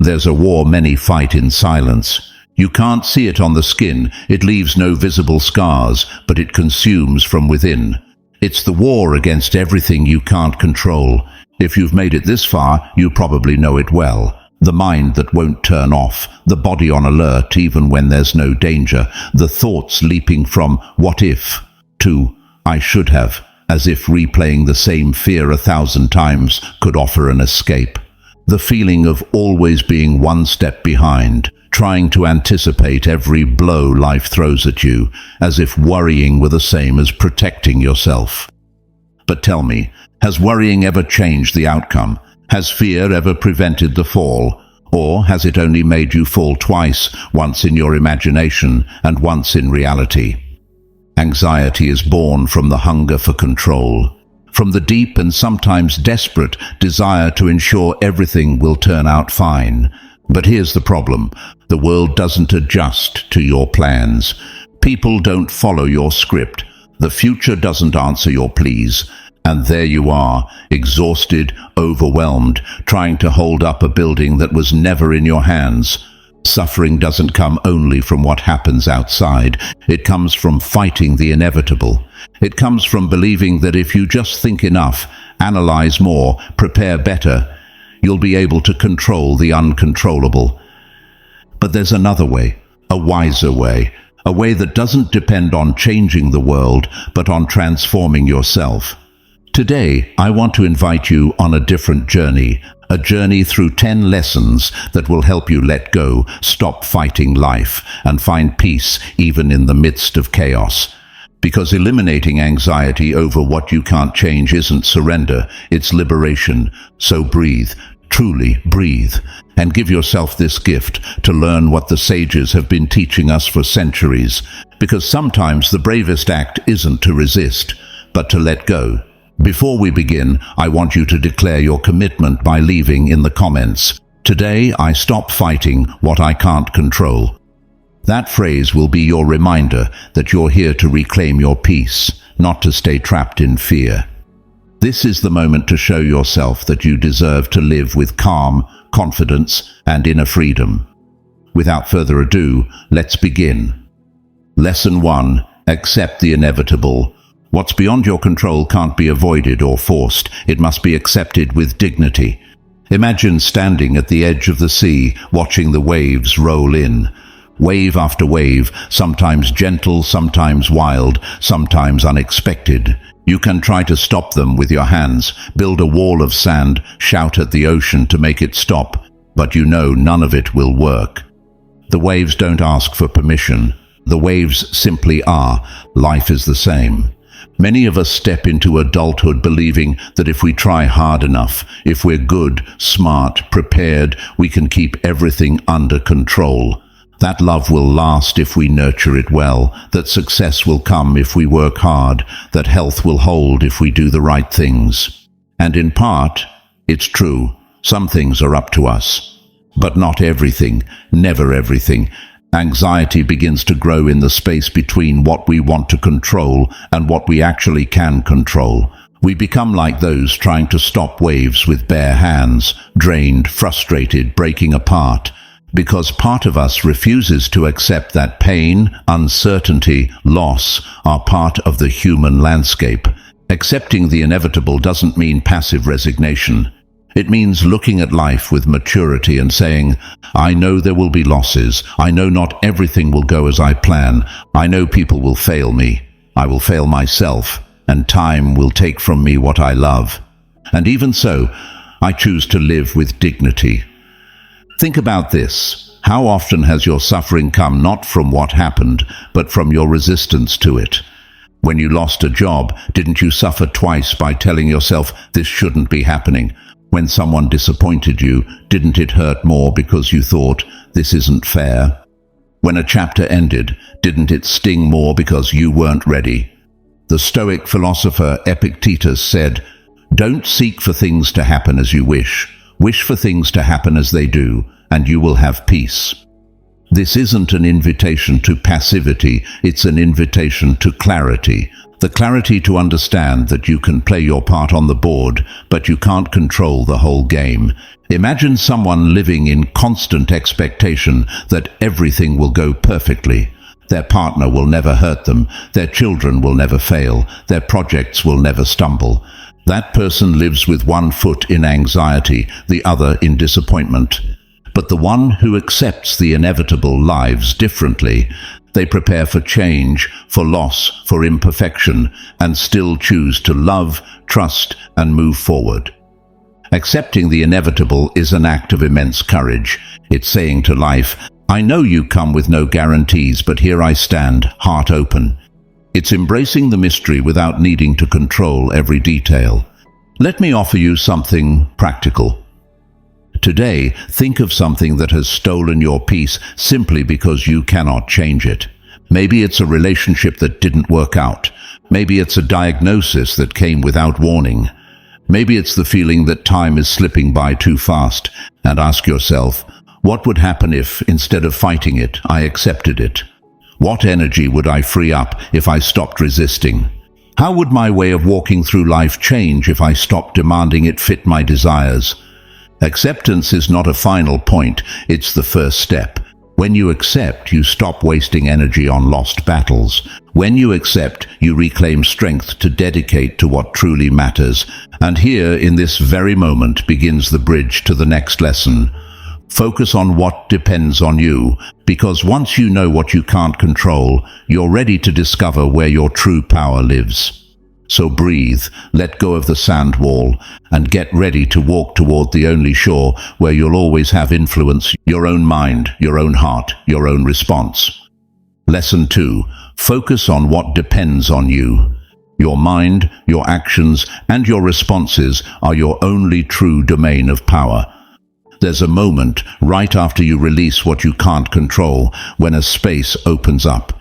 There's a war many fight in silence. You can't see it on the skin, it leaves no visible scars, but it consumes from within. It's the war against everything you can't control. If you've made it this far, you probably know it well. The mind that won't turn off, the body on alert even when there's no danger, the thoughts leaping from "what if" to "I should have," as if replaying the same fear 1,000 times could offer an escape. The feeling of always being one step behind, trying to anticipate every blow life throws at you, as if worrying were the same as protecting yourself. But tell me, has worrying ever changed the outcome? Has fear ever prevented the fall? Or has it only made you fall twice, once in your imagination and once in reality? Anxiety is born from the hunger for control, from the deep and sometimes desperate desire to ensure everything will turn out fine. But here's the problem. The world doesn't adjust to your plans. People don't follow your script. The future doesn't answer your pleas. And there you are, exhausted, overwhelmed, trying to hold up a building that was never in your hands. Suffering doesn't come only from what happens outside. It comes from fighting the inevitable. It comes from believing that if you just think enough, analyze more, prepare better, you'll be able to control the uncontrollable. But there's another way, a wiser way, a way that doesn't depend on changing the world, but on transforming yourself. Today, I want to invite you on a different journey, a journey through 10 lessons that will help you let go, stop fighting life, and find peace even in the midst of chaos. Because eliminating anxiety over what you can't change isn't surrender, it's liberation. So breathe, truly breathe, and give yourself this gift to learn what the sages have been teaching us for centuries. Because sometimes the bravest act isn't to resist, but to let go. Before we begin, I want you to declare your commitment by leaving in the comments, "Today I stop fighting what I can't control." That phrase will be your reminder that you're here to reclaim your peace, not to stay trapped in fear. This is the moment to show yourself that you deserve to live with calm, confidence, and inner freedom. Without further ado, let's begin. Lesson 1. Accept the inevitable. What's beyond your control can't be avoided or forced. It must be accepted with dignity. Imagine standing at the edge of the sea, watching the waves roll in. Wave after wave, sometimes gentle, sometimes wild, sometimes unexpected. You can try to stop them with your hands, build a wall of sand, shout at the ocean to make it stop, but you know none of it will work. The waves don't ask for permission. The waves simply are. Life is the same. Many of us step into adulthood believing that if we try hard enough, if we're good, smart, prepared, we can keep everything under control. That love will last if we nurture it well, that success will come if we work hard, that health will hold if we do the right things. And in part, it's true, some things are up to us. But not everything, never everything. Anxiety begins to grow in the space between what we want to control and what we actually can control. We become like those trying to stop waves with bare hands, drained, frustrated, breaking apart. Because part of us refuses to accept that pain, uncertainty, loss are part of the human landscape. Accepting the inevitable doesn't mean passive resignation. It means looking at life with maturity and saying, I know there will be losses. I know not everything will go as I plan. I know people will fail me. I will fail myself, and time will take from me what I love. And even so, I choose to live with dignity. Think about this. How often has your suffering come not from what happened, but from your resistance to it? When you lost a job, didn't you suffer twice by telling yourself this shouldn't be happening? When someone disappointed you, didn't it hurt more because you thought, this isn't fair? When a chapter ended, didn't it sting more because you weren't ready? The Stoic philosopher Epictetus said, don't seek for things to happen as you wish. Wish for things to happen as they do, and you will have peace. This isn't an invitation to passivity, it's an invitation to clarity. The clarity to understand that you can play your part on the board, but you can't control the whole game. Imagine someone living in constant expectation that everything will go perfectly. Their partner will never hurt them, their children will never fail, their projects will never stumble. That person lives with one foot in anxiety, the other in disappointment. But the one who accepts the inevitable lives differently, they prepare for change, for loss, for imperfection, and still choose to love, trust, and move forward. Accepting the inevitable is an act of immense courage. It's saying to life, I know you come with no guarantees, but here I stand, heart open. It's embracing the mystery without needing to control every detail. Let me offer you something practical. Today, think of something that has stolen your peace simply because you cannot change it. Maybe it's a relationship that didn't work out. Maybe it's a diagnosis that came without warning. Maybe it's the feeling that time is slipping by too fast. And ask yourself, what would happen if, instead of fighting it, I accepted it? What energy would I free up if I stopped resisting? How would my way of walking through life change if I stopped demanding it fit my desires? Acceptance is not a final point, it's the first step. When you accept, you stop wasting energy on lost battles. When you accept, you reclaim strength to dedicate to what truly matters. And here, in this very moment, begins the bridge to the next lesson. Focus on what depends on you, because once you know what you can't control, you're ready to discover where your true power lives. So breathe, let go of the sand wall, and get ready to walk toward the only shore where you'll always have influence, your own mind, your own heart, your own response. Lesson 2. Focus on what depends on you. Your mind, your actions, and your responses are your only true domain of power. There's a moment right after you release what you can't control when a space opens up.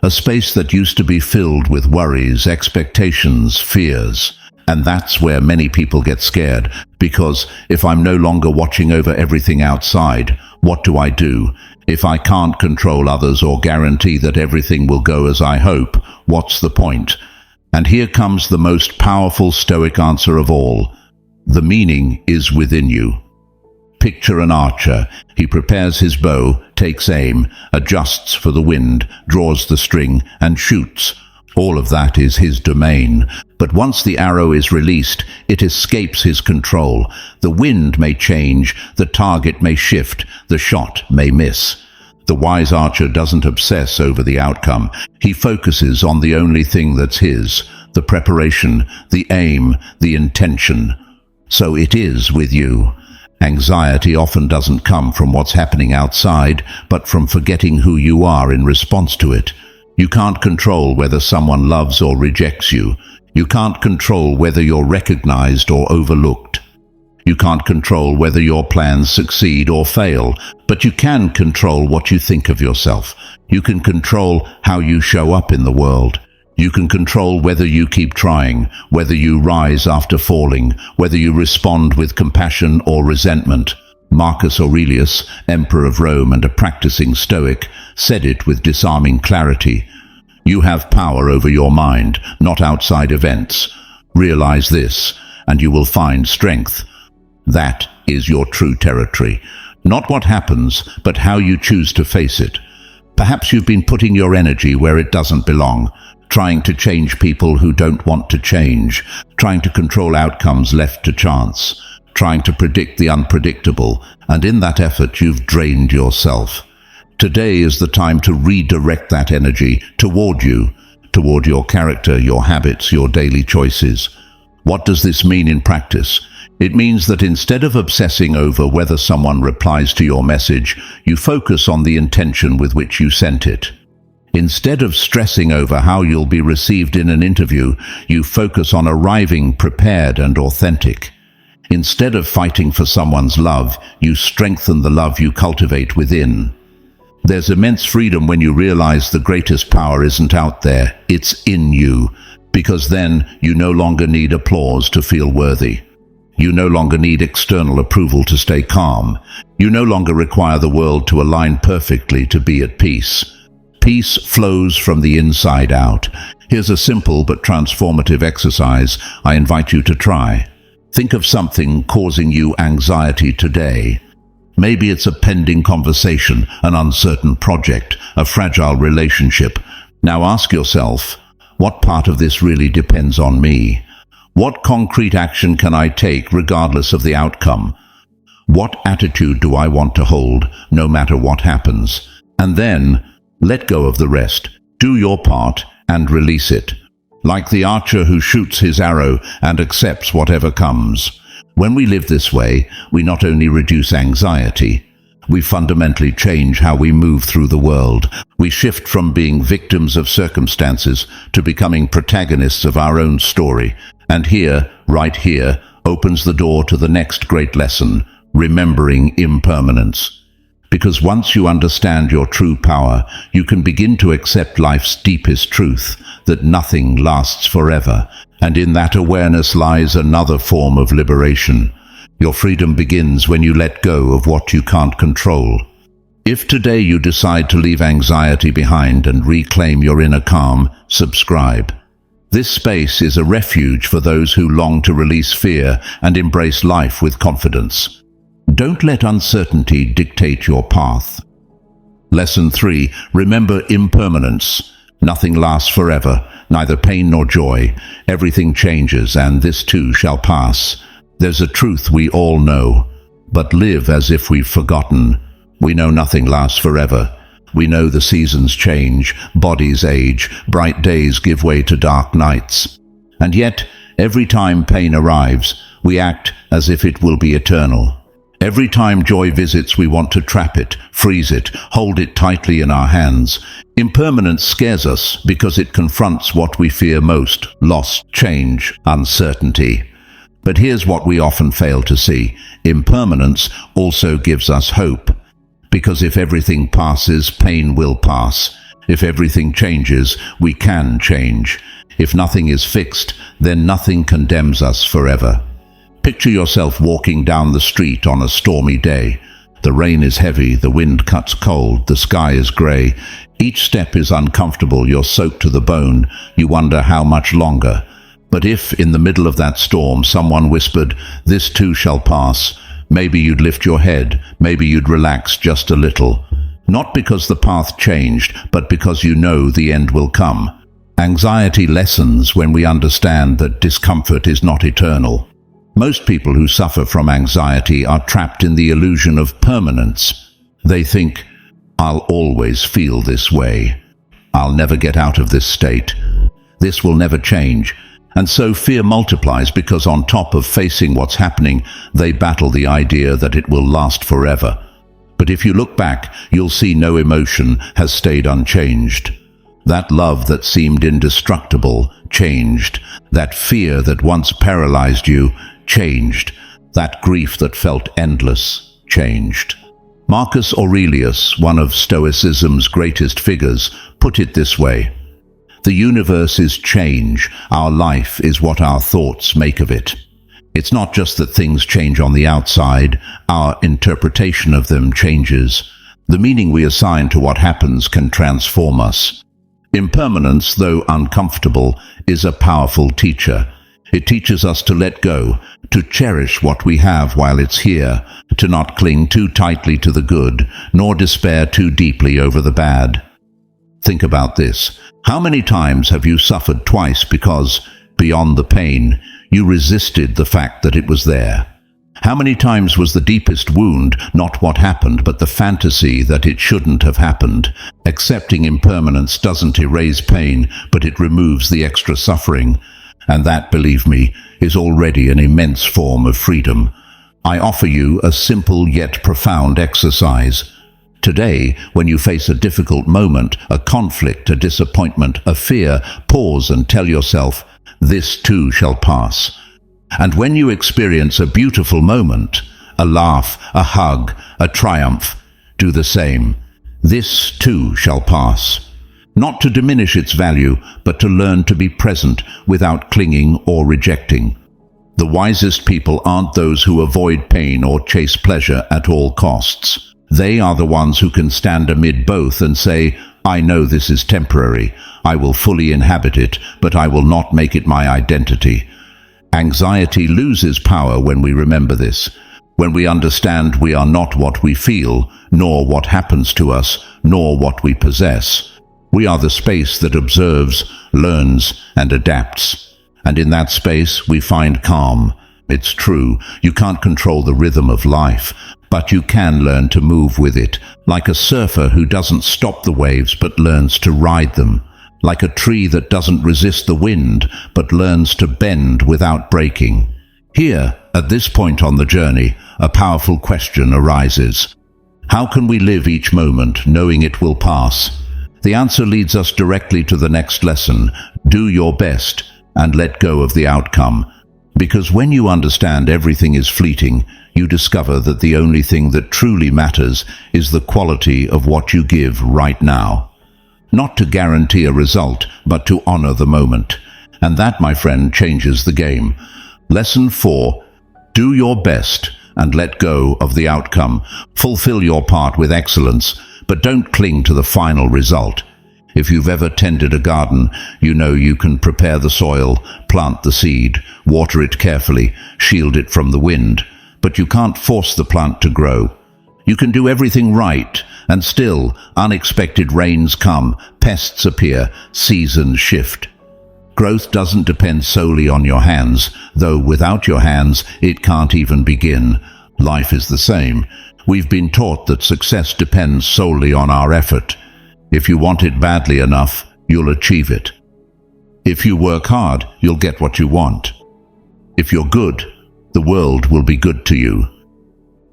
A space that used to be filled with worries, expectations, fears. And that's where many people get scared, because if I'm no longer watching over everything outside, what do I do? If I can't control others or guarantee that everything will go as I hope, what's the point? And here comes the most powerful Stoic answer of all. The meaning is within you. Picture an archer. He prepares his bow, takes aim, adjusts for the wind, draws the string, and shoots. All of that is his domain. But once the arrow is released, it escapes his control. The wind may change, the target may shift, the shot may miss. The wise archer doesn't obsess over the outcome. He focuses on the only thing that's his, the preparation, the aim, the intention. So it is with you. Anxiety often doesn't come from what's happening outside, but from forgetting who you are in response to it. You can't control whether someone loves or rejects you. You can't control whether you're recognized or overlooked. You can't control whether your plans succeed or fail, but you can control what you think of yourself. You can control how you show up in the world. You can control whether you keep trying, whether you rise after falling, whether you respond with compassion or resentment. Marcus Aurelius, Emperor of Rome and a practicing Stoic, said it with disarming clarity. You have power over your mind, not outside events. Realize this, and you will find strength. That is your true territory. Not what happens, but how you choose to face it. Perhaps you've been putting your energy where it doesn't belong, trying to change people who don't want to change, trying to control outcomes left to chance, trying to predict the unpredictable, and in that effort you've drained yourself. Today is the time to redirect that energy toward you, toward your character, your habits, your daily choices. What does this mean in practice? It means that instead of obsessing over whether someone replies to your message, you focus on the intention with which you sent it. Instead of stressing over how you'll be received in an interview, you focus on arriving prepared and authentic. Instead of fighting for someone's love, you strengthen the love you cultivate within. There's immense freedom when you realize the greatest power isn't out there, it's in you, because then you no longer need applause to feel worthy. You no longer need external approval to stay calm. You no longer require the world to align perfectly to be at peace. Peace flows from the inside out. Here's a simple but transformative exercise I invite you to try. Think of something causing you anxiety today. Maybe it's a pending conversation, an uncertain project, a fragile relationship. Now ask yourself, what part of this really depends on me? What concrete action can I take regardless of the outcome? What attitude do I want to hold, no matter what happens? And then, let go of the rest. Do your part and release it. Like the archer who shoots his arrow and accepts whatever comes. When we live this way, we not only reduce anxiety, we fundamentally change how we move through the world. We shift from being victims of circumstances to becoming protagonists of our own story. And here, right here, opens the door to the next great lesson, remembering impermanence. Because once you understand your true power, you can begin to accept life's deepest truth, that nothing lasts forever. And in that awareness lies another form of liberation. Your freedom begins when you let go of what you can't control. If today you decide to leave anxiety behind and reclaim your inner calm, subscribe. This space is a refuge for those who long to release fear and embrace life with confidence. Don't let uncertainty dictate your path. Lesson 3. Remember impermanence. Nothing lasts forever, neither pain nor joy. Everything changes, and this too shall pass. There's a truth we all know, but live as if we've forgotten. We know nothing lasts forever. We know the seasons change, bodies age, bright days give way to dark nights. And yet, every time pain arrives, we act as if it will be eternal. Every time joy visits, we want to trap it, freeze it, hold it tightly in our hands. Impermanence scares us because it confronts what we fear most: loss, change, uncertainty. But here's what we often fail to see. Impermanence also gives us hope. Because if everything passes, pain will pass. If everything changes, we can change. If nothing is fixed, then nothing condemns us forever. Picture yourself walking down the street on a stormy day. The rain is heavy, the wind cuts cold, the sky is grey. Each step is uncomfortable, you're soaked to the bone. You wonder how much longer. But if, in the middle of that storm, someone whispered, "This too shall pass," maybe you'd lift your head, maybe you'd relax just a little. Not because the path changed, but because you know the end will come. Anxiety lessens when we understand that discomfort is not eternal. Most people who suffer from anxiety are trapped in the illusion of permanence. They think, "I'll always feel this way. I'll never get out of this state. This will never change." And so fear multiplies because on top of facing what's happening, they battle the idea that it will last forever. But if you look back, you'll see no emotion has stayed unchanged. That love that seemed indestructible changed. That fear that once paralyzed you changed. That grief that felt endless changed. Marcus Aurelius, one of Stoicism's greatest figures, put it this way: "The universe is change. Our life is what our thoughts make of it." It's not just that things change on the outside, our interpretation of them changes. The meaning we assign to what happens can transform us. Impermanence, though uncomfortable, is a powerful teacher. It teaches us to let go, to cherish what we have while it's here, to not cling too tightly to the good, nor despair too deeply over the bad. Think about this. How many times have you suffered twice because, beyond the pain, you resisted the fact that it was there? How many times was the deepest wound not what happened, but the fantasy that it shouldn't have happened? Accepting impermanence doesn't erase pain, but it removes the extra suffering. And that, believe me, is already an immense form of freedom. I offer you a simple yet profound exercise. Today, when you face a difficult moment, a conflict, a disappointment, a fear, pause and tell yourself, "This too shall pass." And when you experience a beautiful moment, a laugh, a hug, a triumph, do the same. This too shall pass. Not to diminish its value, but to learn to be present without clinging or rejecting. The wisest people aren't those who avoid pain or chase pleasure at all costs. They are the ones who can stand amid both and say, I know this is temporary. I will fully inhabit it, but I will not make it my identity. Anxiety loses power when we remember this. When we understand we are not what we feel, nor what happens to us, nor what we possess. We are the space that observes, learns, and adapts. And in that space we find calm. It's true, you can't control the rhythm of life, but you can learn to move with it, like a surfer who doesn't stop the waves but learns to ride them, like a tree that doesn't resist the wind but learns to bend without breaking. Here, at this point on the journey, a powerful question arises. How can we live each moment knowing it will pass? The answer leads us directly to the next lesson. Do your best and let go of the outcome. Because when you understand everything is fleeting, you discover that the only thing that truly matters is the quality of what you give right now. Not to guarantee a result, but to honor the moment. And that, my friend, changes the game. Lesson 4. Do your best and let go of the outcome. Fulfill your part with excellence, but don't cling to the final result. If you've ever tended a garden, you know you can prepare the soil, plant the seed, water it carefully, shield it from the wind, but you can't force the plant to grow. You can do everything right, and still unexpected rains come, pests appear, seasons shift. Growth doesn't depend solely on your hands, though without your hands it can't even begin. Life is the same. We've been taught that success depends solely on our effort. If you want it badly enough, you'll achieve it. If you work hard, you'll get what you want. If you're good, the world will be good to you.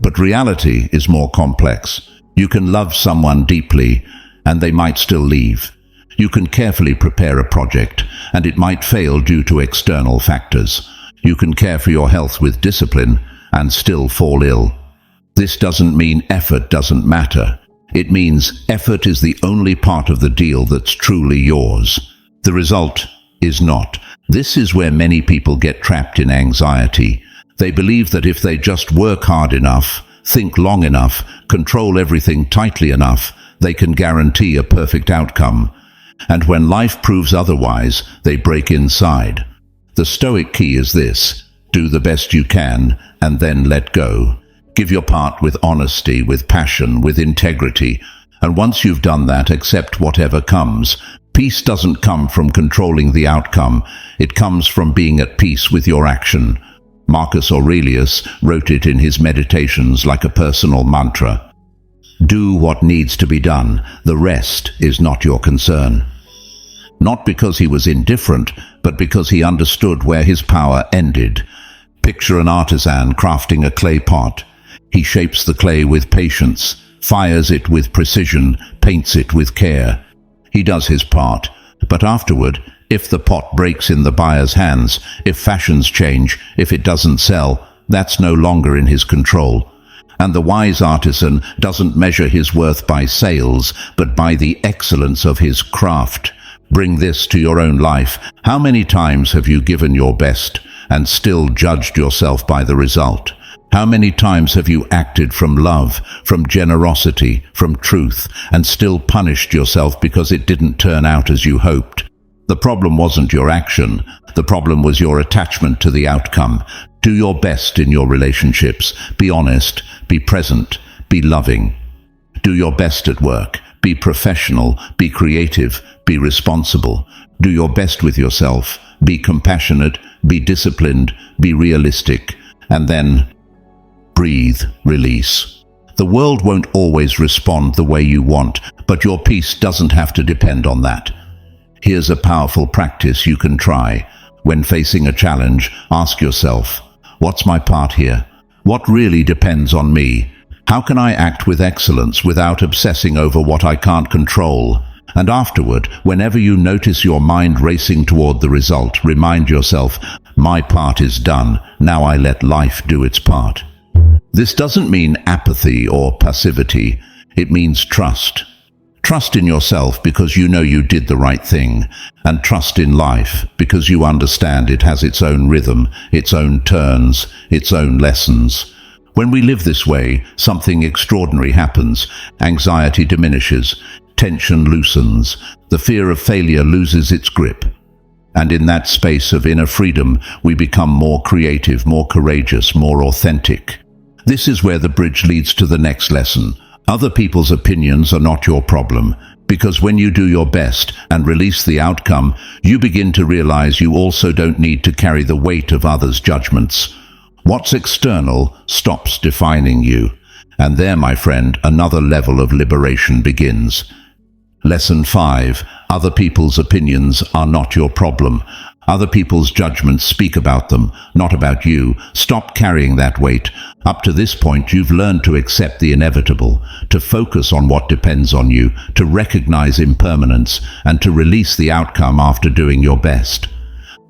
But reality is more complex. You can love someone deeply, and they might still leave. You can carefully prepare a project, and it might fail due to external factors. You can care for your health with discipline, and still fall ill. This doesn't mean effort doesn't matter. It means effort is the only part of the deal that's truly yours. The result is not. This is where many people get trapped in anxiety. They believe that if they just work hard enough, think long enough, control everything tightly enough, they can guarantee a perfect outcome. And when life proves otherwise, they break inside. The Stoic key is this: do the best you can, and then let go. Give your part with honesty, with passion, with integrity. And once you've done that, accept whatever comes. Peace doesn't come from controlling the outcome. It comes from being at peace with your action. Marcus Aurelius wrote it in his Meditations like a personal mantra. Do what needs to be done. The rest is not your concern. Not because he was indifferent, but because he understood where his power ended. Picture an artisan crafting a clay pot. He shapes the clay with patience, fires it with precision, paints it with care. He does his part, but afterward, if the pot breaks in the buyer's hands, if fashions change, if it doesn't sell, that's no longer in his control. And the wise artisan doesn't measure his worth by sales, but by the excellence of his craft. Bring this to your own life. How many times have you given your best and still judged yourself by the result? How many times have you acted from love, from generosity, from truth, and still punished yourself because it didn't turn out as you hoped? The problem wasn't your action. The problem was your attachment to the outcome. Do your best in your relationships. Be honest, be present, be loving. Do your best at work. Be professional, be creative, be responsible. Do your best with yourself. Be compassionate, be disciplined, be realistic. And then breathe, release. The world won't always respond the way you want, but your peace doesn't have to depend on that. Here's a powerful practice you can try. When facing a challenge, ask yourself, what's my part here? What really depends on me? How can I act with excellence without obsessing over what I can't control? And afterward, whenever you notice your mind racing toward the result, remind yourself, my part is done. Now I let life do its part. This doesn't mean apathy or passivity. It means trust. Trust in yourself because you know you did the right thing, and trust in life because you understand it has its own rhythm, its own turns, its own lessons. When we live this way, something extraordinary happens. Anxiety diminishes, tension loosens, the fear of failure loses its grip. And in that space of inner freedom, we become more creative, more courageous, more authentic. This is where the bridge leads to the next lesson. Other people's opinions are not your problem, because when you do your best and release the outcome, you begin to realize you also don't need to carry the weight of others' judgments. What's external stops defining you. And there, my friend, another level of liberation begins. Lesson 5. Other people's opinions are not your problem. Other people's judgments speak about them, not about you. Stop carrying that weight. Up to this point, you've learned to accept the inevitable, to focus on what depends on you, to recognize impermanence, and to release the outcome after doing your best.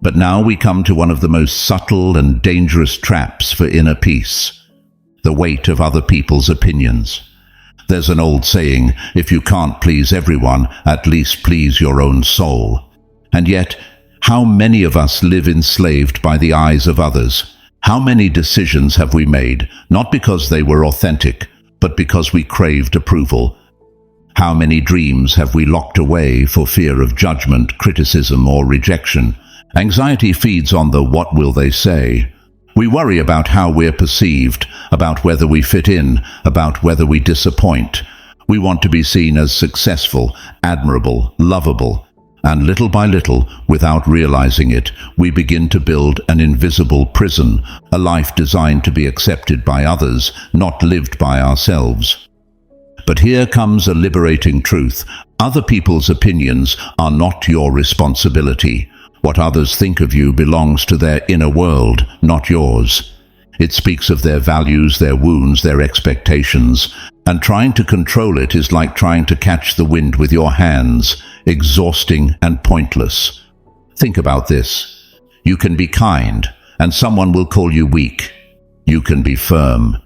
But now we come to one of the most subtle and dangerous traps for inner peace: the weight of other people's opinions. There's an old saying, if you can't please everyone, at least please your own soul. And yet, how many of us live enslaved by the eyes of others? How many decisions have we made, not because they were authentic, but because we craved approval? How many dreams have we locked away for fear of judgment, criticism, or rejection? Anxiety feeds on the "what will they say?" We worry about how we're perceived, about whether we fit in, about whether we disappoint. We want to be seen as successful, admirable, lovable. And little by little, without realizing it, we begin to build an invisible prison, a life designed to be accepted by others, not lived by ourselves. But here comes a liberating truth. Other people's opinions are not your responsibility. What others think of you belongs to their inner world, not yours. It speaks of their values, their wounds, their expectations, and trying to control it is like trying to catch the wind with your hands, exhausting and pointless. Think about this. You can be kind, and someone will call you weak. You can be firm,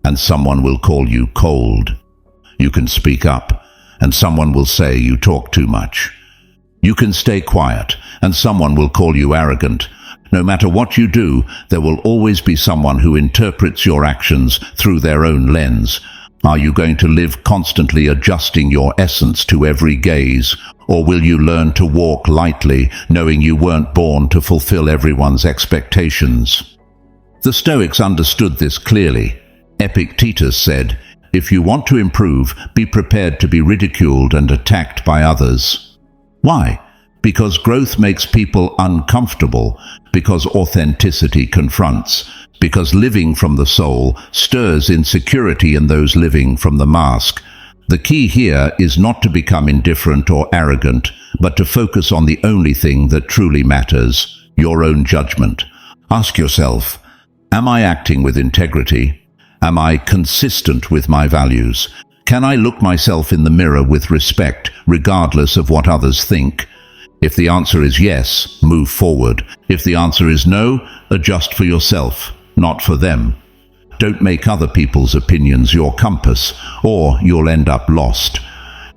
and someone will call you cold. You can speak up, and someone will say you talk too much. You can stay quiet, and someone will call you arrogant. No matter what you do, there will always be someone who interprets your actions through their own lens. Are you going to live constantly adjusting your essence to every gaze, or will you learn to walk lightly, knowing you weren't born to fulfill everyone's expectations? The Stoics understood this clearly. Epictetus said, "If you want to improve, be prepared to be ridiculed and attacked by others." Why? Because growth makes people uncomfortable, because authenticity confronts, because living from the soul stirs insecurity in those living from the mask. The key here is not to become indifferent or arrogant, but to focus on the only thing that truly matters, your own judgment. Ask yourself, am I acting with integrity? Am I consistent with my values? Can I look myself in the mirror with respect, regardless of what others think? If the answer is yes, move forward. If the answer is no, adjust for yourself, not for them. Don't make other people's opinions your compass, or you'll end up lost.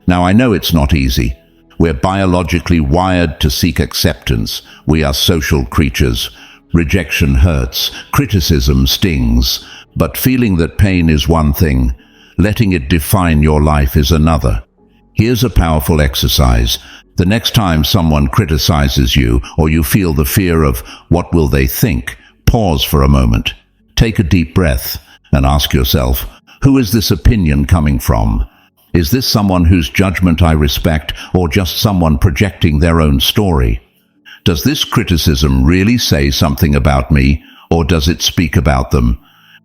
Now, I know it's not easy. We're biologically wired to seek acceptance. We are social creatures. Rejection hurts, criticism stings, but feeling that pain is one thing, letting it define your life is another. Here's a powerful exercise. The next time someone criticizes you, or you feel the fear of what will they think, pause for a moment. Take a deep breath and ask yourself, who is this opinion coming from? Is this someone whose judgment I respect, or just someone projecting their own story? Does this criticism really say something about me, or does it speak about them?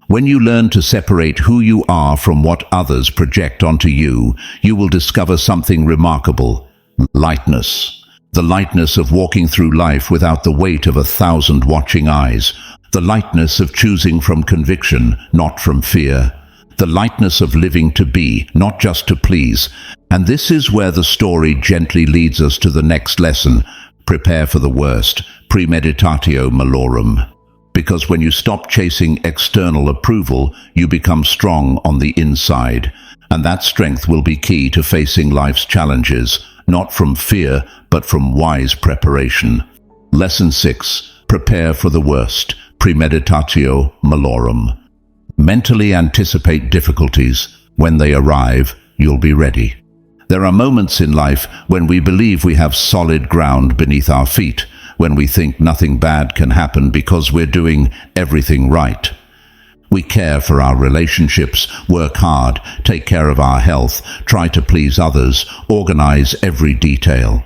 When you learn to separate who you are from what others project onto you, you will discover something remarkable: lightness. The lightness of walking through life without the weight of 1,000 watching eyes. The lightness of choosing from conviction, not from fear. The lightness of living to be, not just to please. And this is where the story gently leads us to the next lesson. Prepare for the worst. Premeditatio malorum. Because when you stop chasing external approval, you become strong on the inside. And that strength will be key to facing life's challenges, not from fear, but from wise preparation. Lesson 6. Prepare for the worst. Premeditatio malorum. Mentally anticipate difficulties. When they arrive, you'll be ready. There are moments in life when we believe we have solid ground beneath our feet, when we think nothing bad can happen because we're doing everything right. We care for our relationships, work hard, take care of our health, try to please others, organize every detail.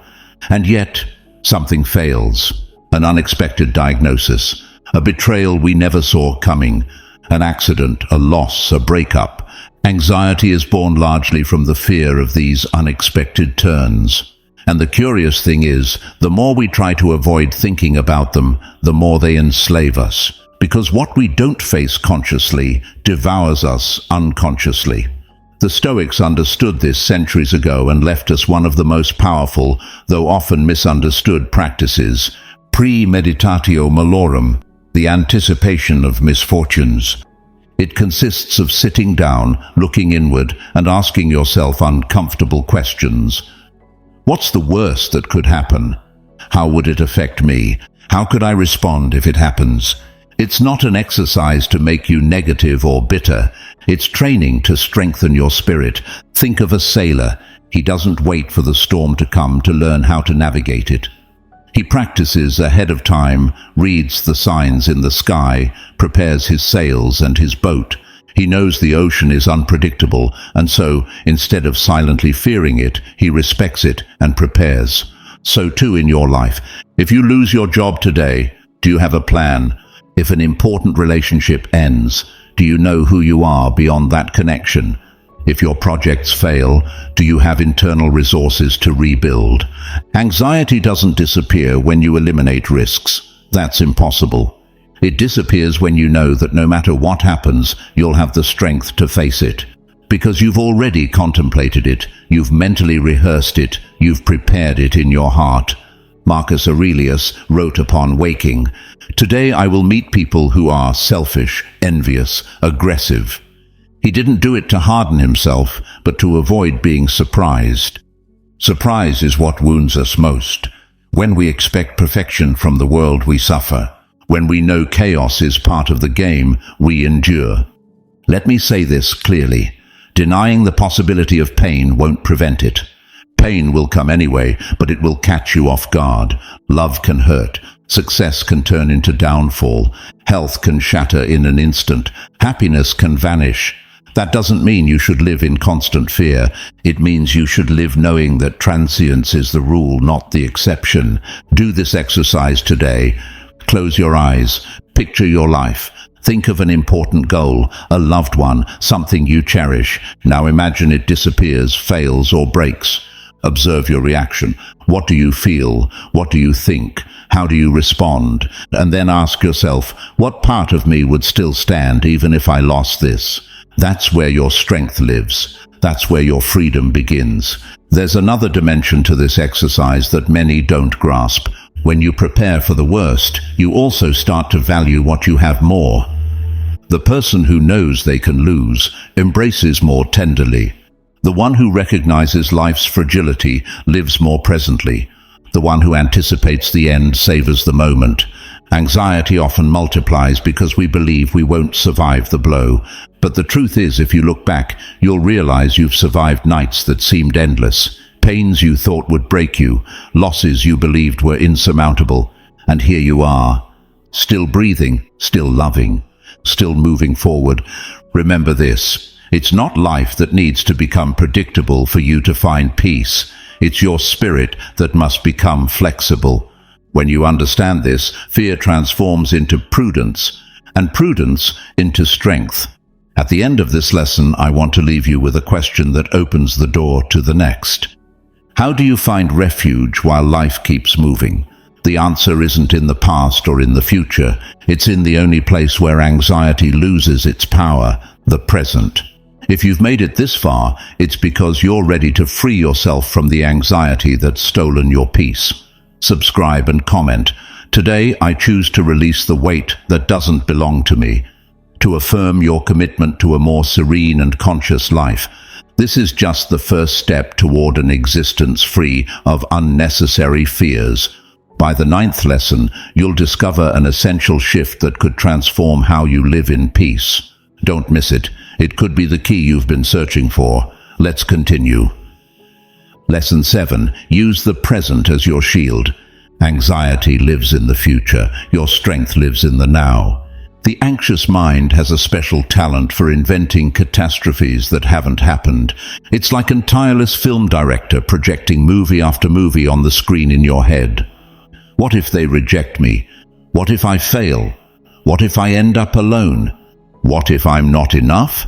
And yet, something fails. An unexpected diagnosis, a betrayal we never saw coming, an accident, a loss, a breakup. Anxiety is born largely from the fear of these unexpected turns. And the curious thing is, the more we try to avoid thinking about them, the more they enslave us. Because what we don't face consciously devours us unconsciously. The Stoics understood this centuries ago and left us one of the most powerful, though often misunderstood practices, premeditatio malorum, the anticipation of misfortunes. It consists of sitting down, looking inward, and asking yourself uncomfortable questions. What's the worst that could happen? How would it affect me? How could I respond if it happens? It's not an exercise to make you negative or bitter. It's training to strengthen your spirit. Think of a sailor. He doesn't wait for the storm to come to learn how to navigate it. He practices ahead of time, reads the signs in the sky, prepares his sails and his boat. He knows the ocean is unpredictable, and so, instead of silently fearing it, he respects it and prepares. So too in your life. If you lose your job today, do you have a plan? If an important relationship ends, do you know who you are beyond that connection? If your projects fail, do you have internal resources to rebuild? Anxiety doesn't disappear when you eliminate risks. That's impossible. It disappears when you know that no matter what happens, you'll have the strength to face it. Because you've already contemplated it, you've mentally rehearsed it, you've prepared it in your heart. Marcus Aurelius wrote upon waking, "Today I will meet people who are selfish, envious, aggressive." He didn't do it to harden himself, but to avoid being surprised. Surprise is what wounds us most. When we expect perfection from the world, we suffer. When we know chaos is part of the game, we endure. Let me say this clearly. Denying the possibility of pain won't prevent it. Pain will come anyway, but it will catch you off guard. Love can hurt. Success can turn into downfall. Health can shatter in an instant. Happiness can vanish. That doesn't mean you should live in constant fear. It means you should live knowing that transience is the rule, not the exception. Do this exercise today. Close your eyes. Picture your life. Think of an important goal, a loved one, something you cherish. Now imagine it disappears, fails, or breaks. Observe your reaction. What do you feel? What do you think? How do you respond? And then ask yourself, what part of me would still stand even if I lost this? That's where your strength lives. That's where your freedom begins. There's another dimension to this exercise that many don't grasp. When you prepare for the worst, you also start to value what you have more. The person who knows they can lose embraces more tenderly. The one who recognizes life's fragility lives more presently. The one who anticipates the end savors the moment. Anxiety often multiplies because we believe we won't survive the blow. But the truth is, if you look back, you'll realize you've survived nights that seemed endless, pains you thought would break you, losses you believed were insurmountable. And here you are, still breathing, still loving, still moving forward. Remember this. It's not life that needs to become predictable for you to find peace. It's your spirit that must become flexible. When you understand this, fear transforms into prudence, and prudence into strength. At the end of this lesson, I want to leave you with a question that opens the door to the next. How do you find refuge while life keeps moving? The answer isn't in the past or in the future. It's in the only place where anxiety loses its power, the present. If you've made it this far, it's because you're ready to free yourself from the anxiety that's stolen your peace. Subscribe and comment. Today, I choose to release the weight that doesn't belong to me, to affirm your commitment to a more serene and conscious life. This is just the first step toward an existence free of unnecessary fears. By the 9th lesson, you'll discover an essential shift that could transform how you live in peace. Don't miss it. It could be the key you've been searching for. Let's continue. Lesson 7. Use the present as your shield. Anxiety lives in the future. Your strength lives in the now. The anxious mind has a special talent for inventing catastrophes that haven't happened. It's like a tireless film director projecting movie after movie on the screen in your head. What if they reject me? What if I fail? What if I end up alone? What if I'm not enough?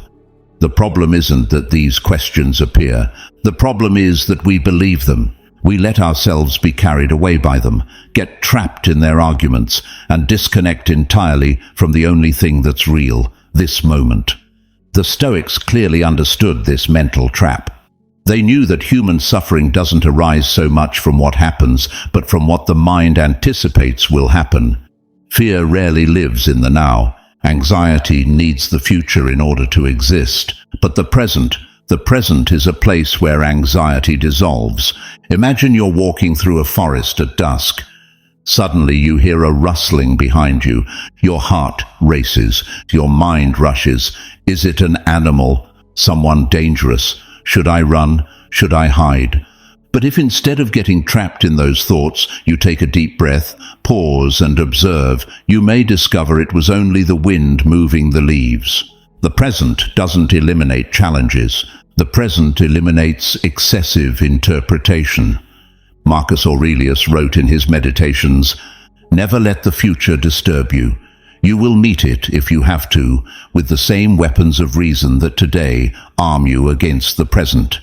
The problem isn't that these questions appear. The problem is that we believe them. We let ourselves be carried away by them, get trapped in their arguments, and disconnect entirely from the only thing that's real, this moment. The Stoics clearly understood this mental trap. They knew that human suffering doesn't arise so much from what happens, but from what the mind anticipates will happen. Fear rarely lives in the now. Anxiety needs the future in order to exist. But the present is a place where anxiety dissolves. Imagine you're walking through a forest at dusk. Suddenly you hear a rustling behind you. Your heart races. Your mind rushes. Is it an animal? Someone dangerous? Should I run? Should I hide? But if instead of getting trapped in those thoughts, you take a deep breath, pause and observe, you may discover it was only the wind moving the leaves. The present doesn't eliminate challenges. The present eliminates excessive interpretation. Marcus Aurelius wrote in his Meditations, "Never let the future disturb you. You will meet it, if you have to, with the same weapons of reason that today arm you against the present."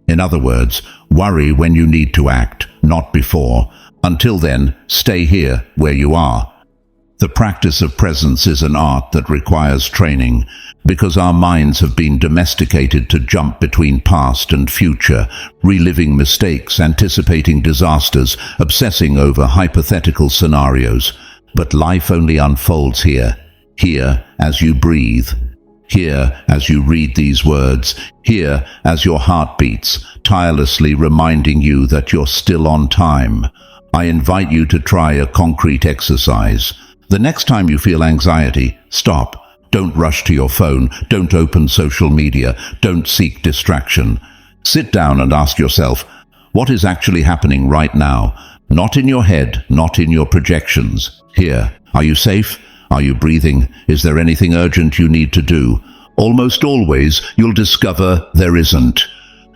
In other words, worry when you need to act, not before. Until then, stay here where you are. The practice of presence is an art that requires training, because our minds have been domesticated to jump between past and future, reliving mistakes, anticipating disasters, obsessing over hypothetical scenarios. But life only unfolds here. Here as you breathe. Here as you read these words. Here as your heart beats, tirelessly reminding you that you're still on time. I invite you to try a concrete exercise. The next time you feel anxiety, stop. Don't rush to your phone. Don't open social media. Don't seek distraction. Sit down and ask yourself, what is actually happening right now? Not in your head, not in your projections. Here. Are you safe? Are you breathing? Is there anything urgent you need to do? Almost always, you'll discover there isn't.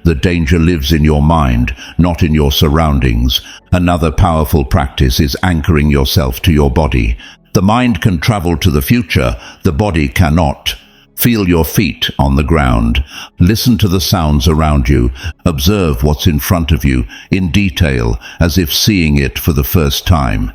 The danger lives in your mind, not in your surroundings. Another powerful practice is anchoring yourself to your body. The mind can travel to the future, the body cannot. Feel your feet on the ground. Listen to the sounds around you. Observe what's in front of you, in detail, as if seeing it for the first time.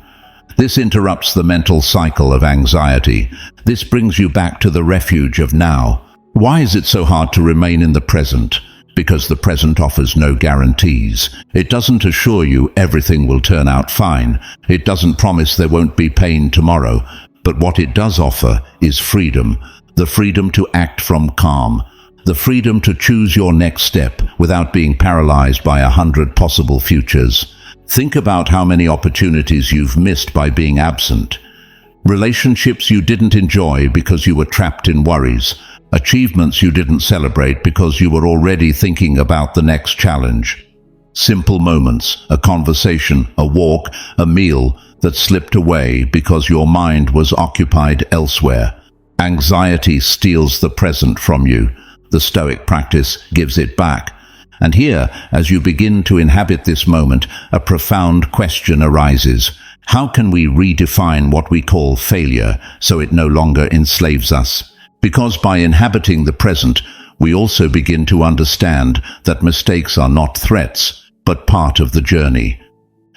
This interrupts the mental cycle of anxiety. This brings you back to the refuge of now. Why is it so hard to remain in the present? Because the present offers no guarantees. It doesn't assure you everything will turn out fine. It doesn't promise there won't be pain tomorrow. But what it does offer is freedom. The freedom to act from calm. The freedom to choose your next step without being paralyzed by 100 possible futures. Think about how many opportunities you've missed by being absent. Relationships you didn't enjoy because you were trapped in worries. Achievements you didn't celebrate because you were already thinking about the next challenge. Simple moments, a conversation, a walk, a meal that slipped away because your mind was occupied elsewhere. Anxiety steals the present from you. The Stoic practice gives it back. And here, as you begin to inhabit this moment, a profound question arises. How can we redefine what we call failure so it no longer enslaves us? Because by inhabiting the present, we also begin to understand that mistakes are not threats, but part of the journey.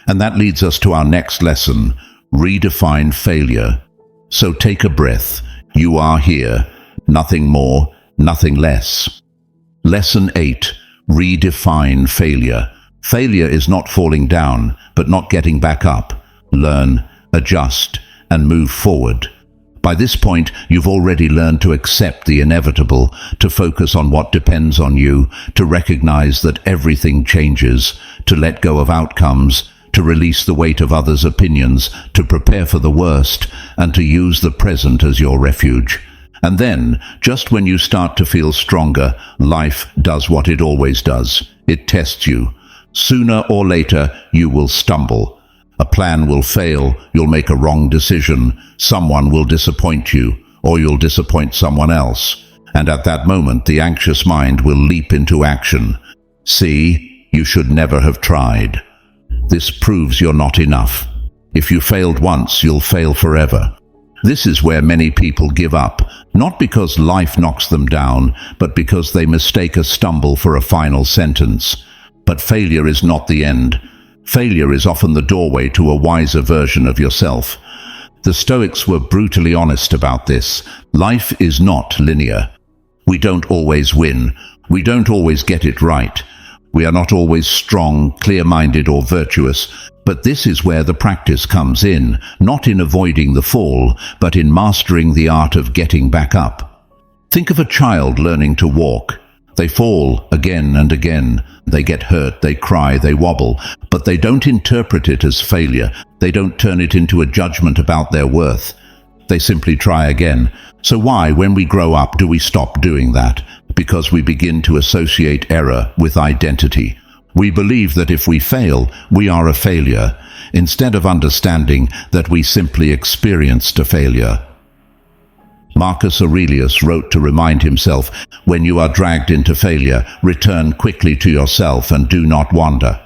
And that leads us to our next lesson, redefine failure. So take a breath. You are here. Nothing more, nothing less. Lesson 8. Redefine failure. Failure is not falling down, but not getting back up. Learn, adjust, and move forward. By this point, you've already learned to accept the inevitable, to focus on what depends on you, to recognize that everything changes, to let go of outcomes, to release the weight of others' opinions, to prepare for the worst, and to use the present as your refuge. And then, just when you start to feel stronger, life does what it always does. It tests you. Sooner or later, you will stumble. A plan will fail, you'll make a wrong decision, someone will disappoint you, or you'll disappoint someone else. And at that moment, the anxious mind will leap into action. See, you should never have tried. This proves you're not enough. If you failed once, you'll fail forever. This is where many people give up, not because life knocks them down, but because they mistake a stumble for a final sentence. But failure is not the end. Failure is often the doorway to a wiser version of yourself. The Stoics were brutally honest about this. Life is not linear. We don't always win. We don't always get it right. We are not always strong, clear-minded, or virtuous. But this is where the practice comes in, not in avoiding the fall, but in mastering the art of getting back up. Think of a child learning to walk. They fall again and again. They get hurt, they cry, they wobble, but they don't interpret it as failure. They don't turn it into a judgment about their worth. They simply try again. So why, when we grow up, do we stop doing that? Because we begin to associate error with identity. We believe that if we fail, we are a failure, instead of understanding that we simply experienced a failure. Marcus Aurelius wrote to remind himself, when you are dragged into failure, return quickly to yourself and do not wander.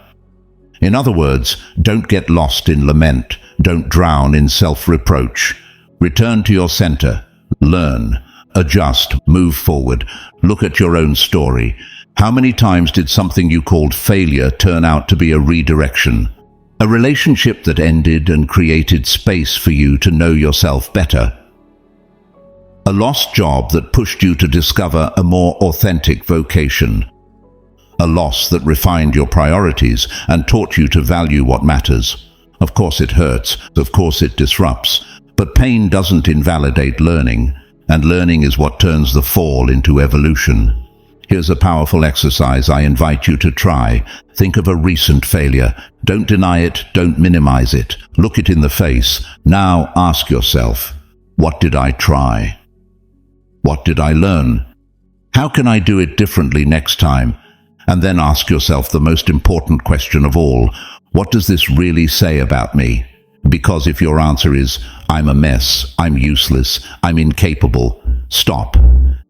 In other words, don't get lost in lament, don't drown in self-reproach. Return to your center, learn, adjust, move forward, look at your own story. How many times did something you called failure turn out to be a redirection? A relationship that ended and created space for you to know yourself better. A lost job that pushed you to discover a more authentic vocation. A loss that refined your priorities and taught you to value what matters. Of course it hurts, of course it disrupts, but pain doesn't invalidate learning, and learning is what turns the fall into evolution. Here's a powerful exercise I invite you to try. Think of a recent failure. Don't deny it, don't minimize it. Look it in the face. Now ask yourself, what did I try? What did I learn? How can I do it differently next time? And then ask yourself the most important question of all, what does this really say about me? Because if your answer is, I'm a mess, I'm useless, I'm incapable, stop.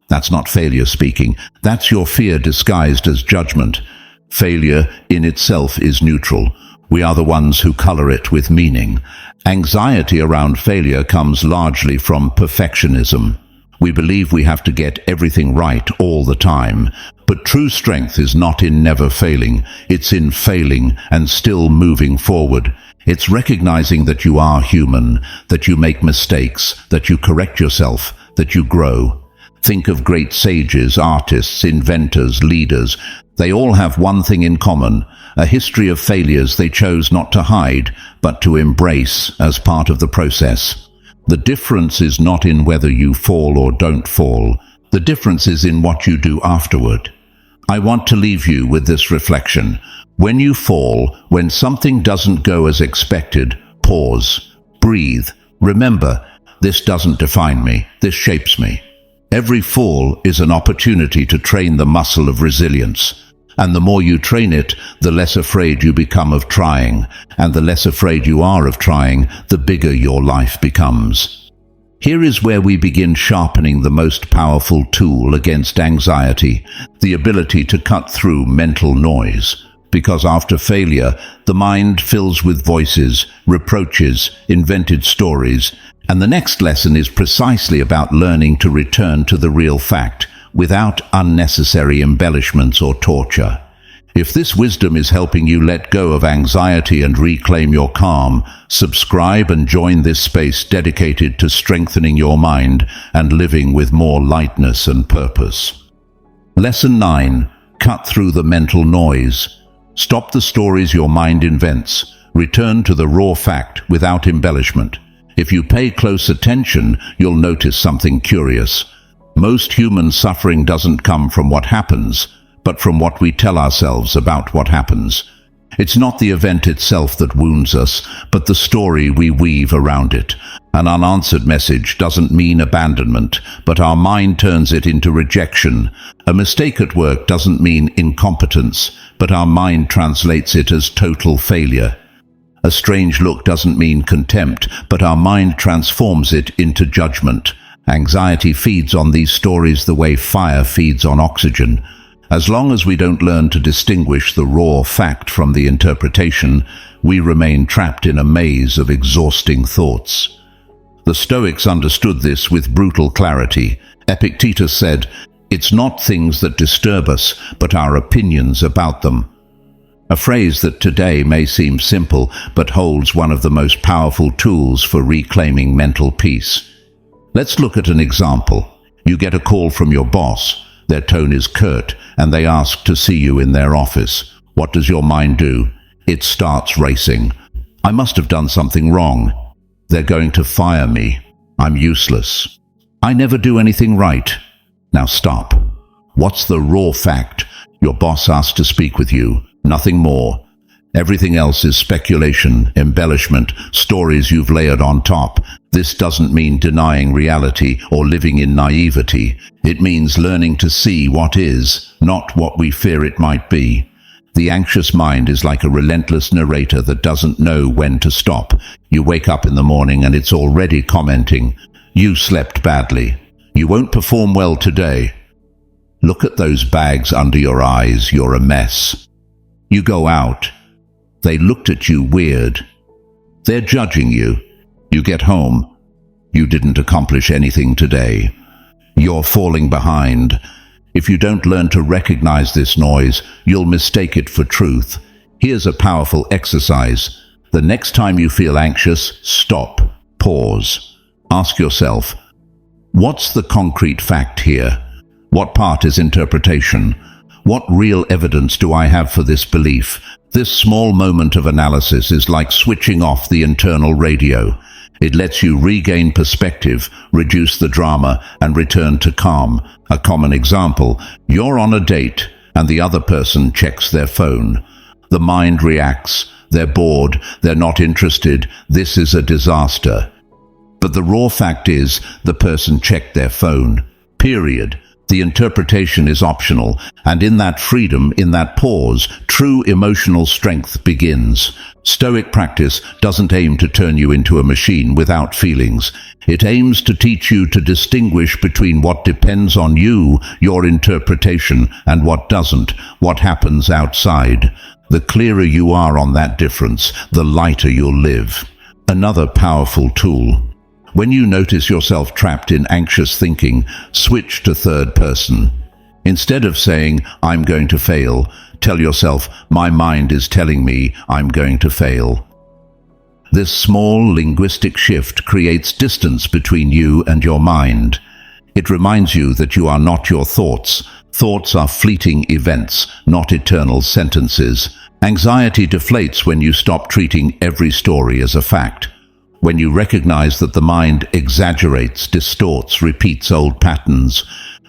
That's not failure speaking. That's your fear disguised as judgment. Failure in itself is neutral. We are the ones who color it with meaning. Anxiety around failure comes largely from perfectionism. We believe we have to get everything right all the time. But true strength is not in never failing. It's in failing and still moving forward. It's recognizing that you are human, that you make mistakes, that you correct yourself, that you grow. Think of great sages, artists, inventors, leaders. They all have one thing in common, a history of failures they chose not to hide, but to embrace as part of the process. The difference is not in whether you fall or don't fall. The difference is in what you do afterward. I want to leave you with this reflection. When you fall, when something doesn't go as expected, pause, breathe. Remember, this doesn't define me, this shapes me. Every fall is an opportunity to train the muscle of resilience. And the more you train it, the less afraid you become of trying. And the less afraid you are of trying, the bigger your life becomes. Here is where we begin sharpening the most powerful tool against anxiety, the ability to cut through mental noise. Because after failure, the mind fills with voices, reproaches, invented stories, and the next lesson is precisely about learning to return to the real fact, without unnecessary embellishments or torture. If this wisdom is helping you let go of anxiety and reclaim your calm, subscribe and join this space dedicated to strengthening your mind and living with more lightness and purpose. Lesson 9. Cut through the mental noise. Stop the stories your mind invents. Return to the raw fact without embellishment. If you pay close attention, you'll notice something curious. Most human suffering doesn't come from what happens, but from what we tell ourselves about what happens. It's not the event itself that wounds us, but the story we weave around it. An unanswered message doesn't mean abandonment, but our mind turns it into rejection. A mistake at work doesn't mean incompetence, but our mind translates it as total failure. A strange look doesn't mean contempt, but our mind transforms it into judgment. Anxiety feeds on these stories the way fire feeds on oxygen. As long as we don't learn to distinguish the raw fact from the interpretation, we remain trapped in a maze of exhausting thoughts. The Stoics understood this with brutal clarity. Epictetus said, "It's not things that disturb us, but our opinions about them." A phrase that today may seem simple, but holds one of the most powerful tools for reclaiming mental peace. Let's look at an example. You get a call from your boss. Their tone is curt, and they ask to see you in their office. What does your mind do? It starts racing. I must have done something wrong. They're going to fire me. I'm useless. I never do anything right. Now stop. What's the raw fact? Your boss asked to speak with you. Nothing more. Everything else is speculation, embellishment, stories you've layered on top. This doesn't mean denying reality or living in naivety. It means learning to see what is, not what we fear it might be. The anxious mind is like a relentless narrator that doesn't know when to stop. You wake up in the morning and it's already commenting, "You slept badly. You won't perform well today. Look at those bags under your eyes. You're a mess." You go out. They looked at you weird. They're judging you. You get home. You didn't accomplish anything today. You're falling behind. If you don't learn to recognize this noise, you'll mistake it for truth. Here's a powerful exercise. The next time you feel anxious, stop, pause. Ask yourself, what's the concrete fact here? What part is interpretation? What real evidence do I have for this belief? This small moment of analysis is like switching off the internal radio. It lets you regain perspective, reduce the drama, and return to calm. A common example, you're on a date, and the other person checks their phone. The mind reacts. They're bored. They're not interested. This is a disaster. But the raw fact is, the person checked their phone. Period. The interpretation is optional, and in that freedom, in that pause, true emotional strength begins. Stoic practice doesn't aim to turn you into a machine without feelings. It aims to teach you to distinguish between what depends on you, your interpretation, and what doesn't, what happens outside. The clearer you are on that difference, the lighter you'll live. Another powerful tool. When you notice yourself trapped in anxious thinking, switch to third person. Instead of saying, "I'm going to fail," tell yourself, "My mind is telling me I'm going to fail." This small linguistic shift creates distance between you and your mind. It reminds you that you are not your thoughts. Thoughts are fleeting events, not eternal sentences. Anxiety deflates when you stop treating every story as a fact. When you recognize that the mind exaggerates, distorts, repeats old patterns.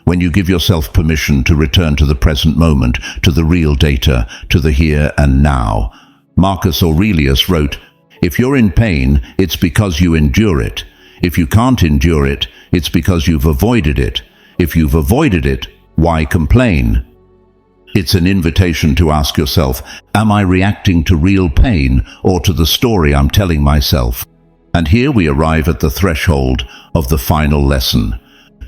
When you give yourself permission to return to the present moment, to the real data, to the here and now. Marcus Aurelius wrote, "If you're in pain, it's because you endure it. If you can't endure it, it's because you've avoided it. If you've avoided it, why complain?" It's an invitation to ask yourself, am I reacting to real pain or to the story I'm telling myself? And here we arrive at the threshold of the final lesson.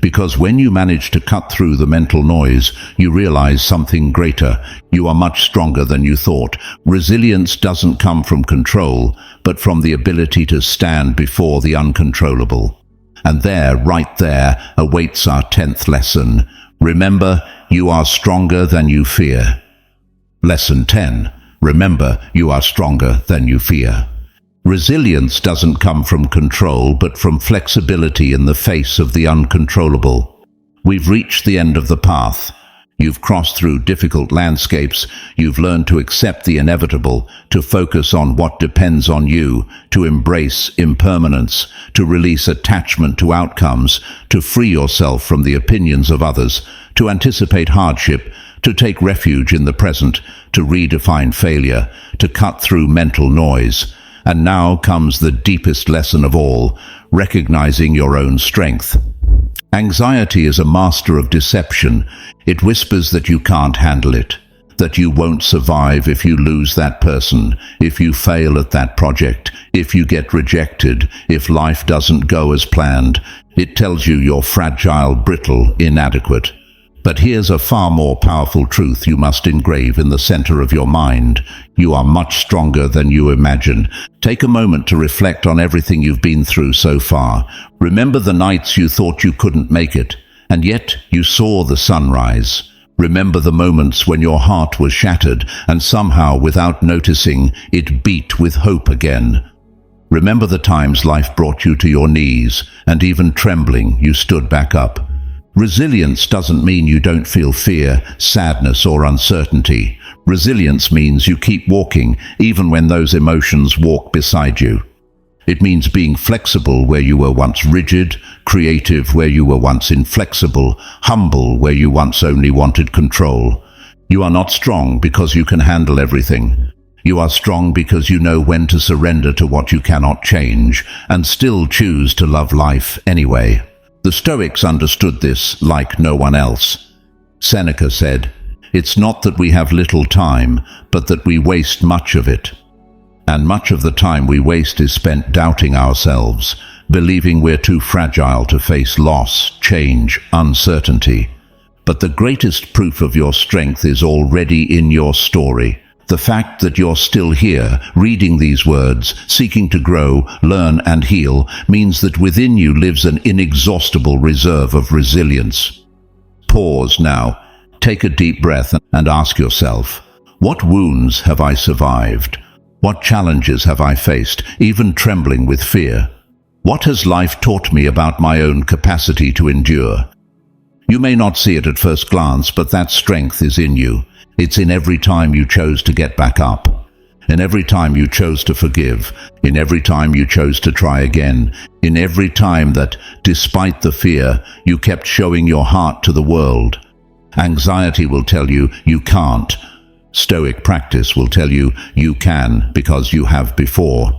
Because when you manage to cut through the mental noise, you realize something greater. You are much stronger than you thought. Resilience doesn't come from control, but from the ability to stand before the uncontrollable. And there, right there, awaits our 10th lesson. Remember, you are stronger than you fear. Lesson 10. Remember, you are stronger than you fear. Resilience doesn't come from control, but from flexibility in the face of the uncontrollable. We've reached the end of the path. You've crossed through difficult landscapes. You've learned to accept the inevitable, to focus on what depends on you, to embrace impermanence, to release attachment to outcomes, to free yourself from the opinions of others, to anticipate hardship, to take refuge in the present, to redefine failure, to cut through mental noise. And now comes the deepest lesson of all, recognizing your own strength. Anxiety is a master of deception. It whispers that you can't handle it, that you won't survive if you lose that person, if you fail at that project, if you get rejected, if life doesn't go as planned. It tells you you're fragile, brittle, inadequate. But here's a far more powerful truth you must engrave in the center of your mind. You are much stronger than you imagine. Take a moment to reflect on everything you've been through so far. Remember the nights you thought you couldn't make it, and yet you saw the sunrise. Remember the moments when your heart was shattered, and somehow, without noticing, it beat with hope again. Remember the times life brought you to your knees, and even trembling, you stood back up. Resilience doesn't mean you don't feel fear, sadness, or uncertainty. Resilience means you keep walking, even when those emotions walk beside you. It means being flexible where you were once rigid, creative where you were once inflexible, humble where you once only wanted control. You are not strong because you can handle everything. You are strong because you know when to surrender to what you cannot change, and still choose to love life anyway. The Stoics understood this like no one else. Seneca said, "It's not that we have little time, but that we waste much of it." And much of the time we waste is spent doubting ourselves, believing we're too fragile to face loss, change, uncertainty. But the greatest proof of your strength is already in your story. The fact that you're still here, reading these words, seeking to grow, learn and heal, means that within you lives an inexhaustible reserve of resilience. Pause now, take a deep breath and ask yourself, what wounds have I survived? What challenges have I faced, even trembling with fear? What has life taught me about my own capacity to endure? You may not see it at first glance, but that strength is in you. It's in every time you chose to get back up, in every time you chose to forgive, in every time you chose to try again, in every time that, despite the fear, you kept showing your heart to the world. Anxiety will tell you you can't. Stoic practice will tell you you can because you have before.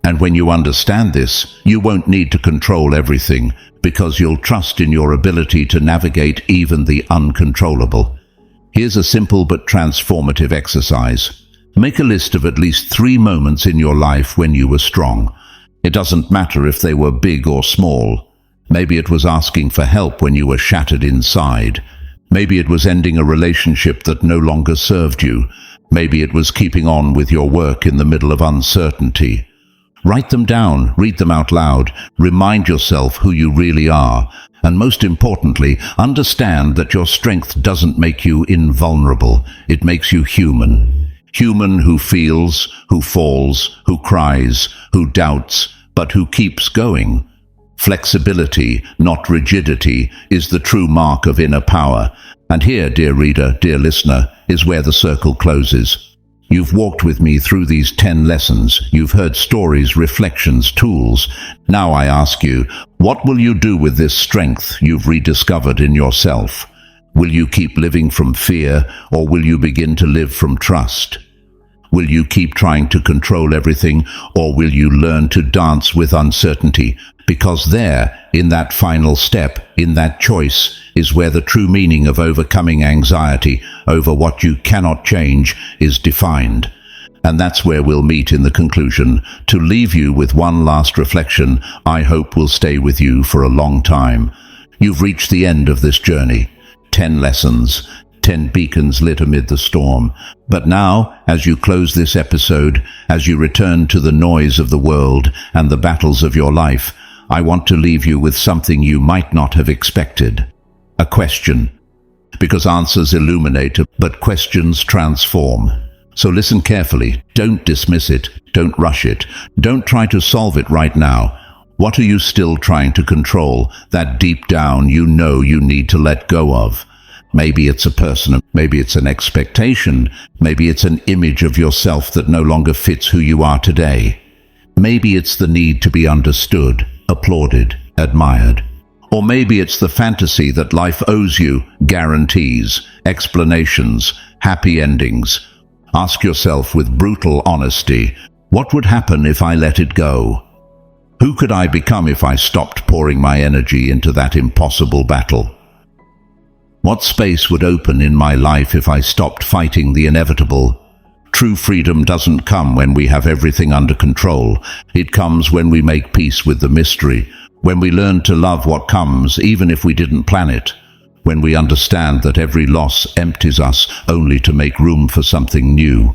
And when you understand this, you won't need to control everything because you'll trust in your ability to navigate even the uncontrollable. Here's a simple but transformative exercise. Make a list of at least 3 moments in your life when you were strong. It doesn't matter if they were big or small. Maybe it was asking for help when you were shattered inside. Maybe it was ending a relationship that no longer served you. Maybe it was keeping on with your work in the middle of uncertainty. Write them down, read them out loud, remind yourself who you really are, and most importantly, understand that your strength doesn't make you invulnerable, it makes you human. Human who feels, who falls, who cries, who doubts, but who keeps going. Flexibility, not rigidity, is the true mark of inner power. And here, dear reader, dear listener, is where the circle closes. You've walked with me through these 10 lessons. You've heard stories, reflections, tools. Now I ask you, what will you do with this strength you've rediscovered in yourself? Will you keep living from fear, or will you begin to live from trust? Will you keep trying to control everything, or will you learn to dance with uncertainty? Because there, in that final step, in that choice, is where the true meaning of overcoming anxiety over what you cannot change is defined. And that's where we'll meet in the conclusion, to leave you with one last reflection I hope will stay with you for a long time. You've reached the end of this journey. 10 lessons, 10 beacons lit amid the storm. But now, as you close this episode, as you return to the noise of the world and the battles of your life, I want to leave you with something you might not have expected. A question. Because answers illuminate, but questions transform. So listen carefully. Don't dismiss it. Don't rush it. Don't try to solve it right now. What are you still trying to control, that deep down you know you need to let go of? Maybe it's a person, maybe it's an expectation, maybe it's an image of yourself that no longer fits who you are today. Maybe it's the need to be understood, applauded, admired. Or maybe it's the fantasy that life owes you guarantees, explanations, happy endings. Ask yourself with brutal honesty, what would happen if I let it go? Who could I become if I stopped pouring my energy into that impossible battle? What space would open in my life if I stopped fighting the inevitable? True freedom doesn't come when we have everything under control. It comes when we make peace with the mystery, when we learn to love what comes even if we didn't plan it, when we understand that every loss empties us only to make room for something new,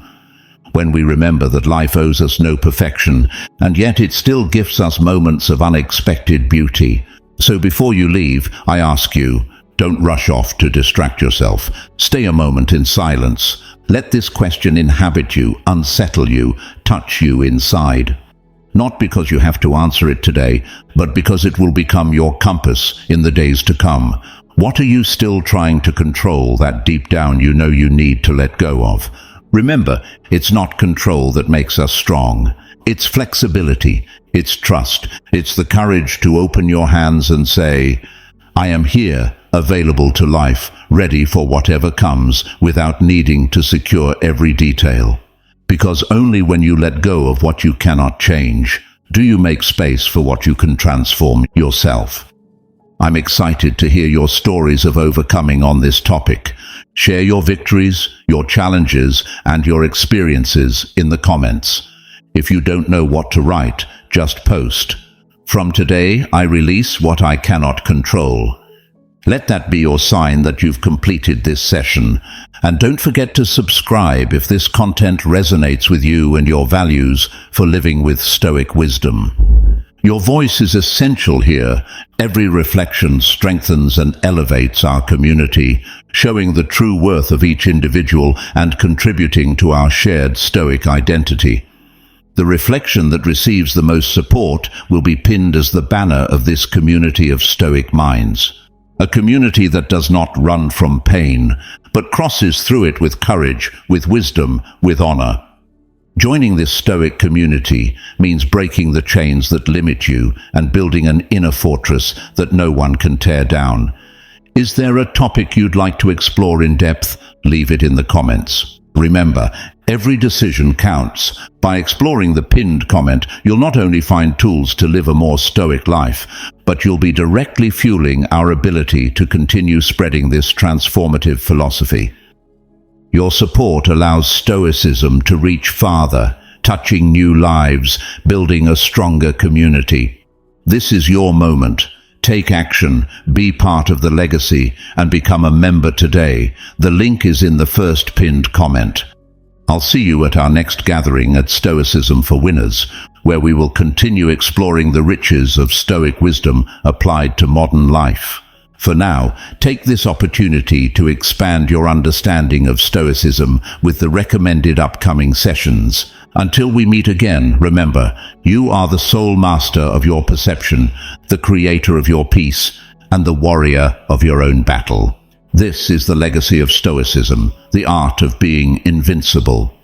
when we remember that life owes us no perfection, and yet it still gives us moments of unexpected beauty. So before you leave, I ask you, don't rush off to distract yourself. Stay a moment in silence. Let this question inhabit you, unsettle you, touch you inside. Not because you have to answer it today, but because it will become your compass in the days to come. What are you still trying to control that deep down you know you need to let go of? Remember, it's not control that makes us strong. It's flexibility, it's trust, it's the courage to open your hands and say, I am here, available to life, ready for whatever comes, without needing to secure every detail. Because only when you let go of what you cannot change, do you make space for what you can transform yourself. I'm excited to hear your stories of overcoming on this topic. Share your victories, your challenges, and your experiences in the comments. If you don't know what to write, just post. From today, I release what I cannot control. Let that be your sign that you've completed this session. And don't forget to subscribe if this content resonates with you and your values for living with Stoic wisdom. Your voice is essential here. Every reflection strengthens and elevates our community, showing the true worth of each individual and contributing to our shared Stoic identity. The reflection that receives the most support will be pinned as the banner of this community of Stoic minds. A community that does not run from pain, but crosses through it with courage, with wisdom, with honor. Joining this Stoic community means breaking the chains that limit you and building an inner fortress that no one can tear down. Is there a topic you'd like to explore in depth? Leave it in the comments. Remember, every decision counts. By exploring the pinned comment, you'll not only find tools to live a more Stoic life, but you'll be directly fueling our ability to continue spreading this transformative philosophy. Your support allows Stoicism to reach farther, touching new lives, building a stronger community. This is your moment. Take action, be part of the legacy, and become a member today. The link is in the first pinned comment. I'll see you at our next gathering at Stoicism for Winners, where we will continue exploring the riches of Stoic wisdom applied to modern life. For now, take this opportunity to expand your understanding of Stoicism with the recommended upcoming sessions. Until we meet again, remember, you are the sole master of your perception, the creator of your peace, and the warrior of your own battle. This is the legacy of Stoicism, the art of being invincible.